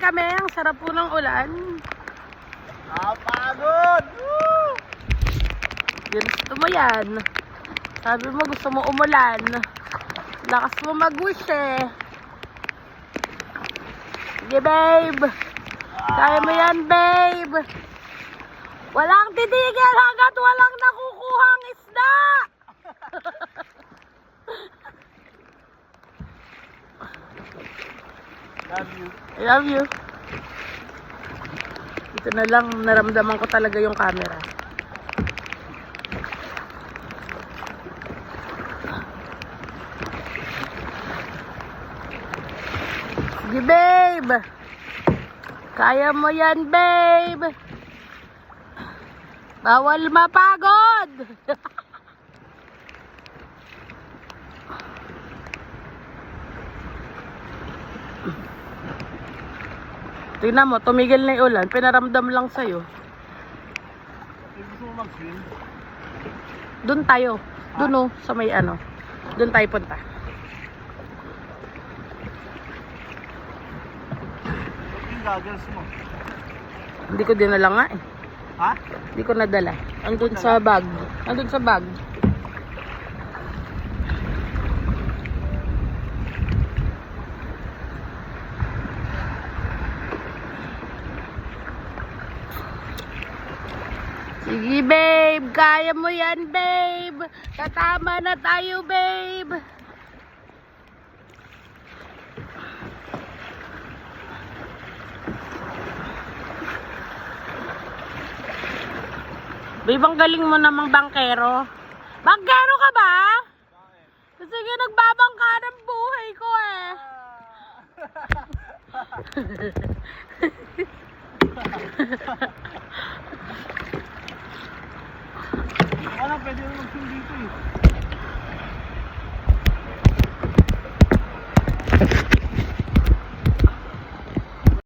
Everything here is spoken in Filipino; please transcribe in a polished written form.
kami. Ang sarap po ng ulan. Pagod! Gusto mo yan. Sabi mo gusto mo umulan. Lakas mo mag-wish eh. Sige babe. Kaya mo yan babe. Walang titigil hanggat walang nakukuhang isda. Love you. I love you. Ito na lang, naramdaman ko talaga yung camera. Sige babe. Kaya mo yan babe. Bawal mapagod. Tingnan mo, tumigil na yung ulan. Pinaramdam lang sa'yo. Gusto mo mag-swim? Doon tayo. Doon sa may ano. Doon tayo punta. Yung goggles mo. Hindi ko dinala nga eh. Ha? Hindi ko nadala. Andun sa bag. Andun sa bag. Sige babe, kaya mo yan babe. Tatama na tayo babe. Babe, ang galing mo namang bangkero. Bangkero ka ba? Kasi nga nagbabangka ng buhay ko eh. Wala, pwede mo mag-swim dito eh.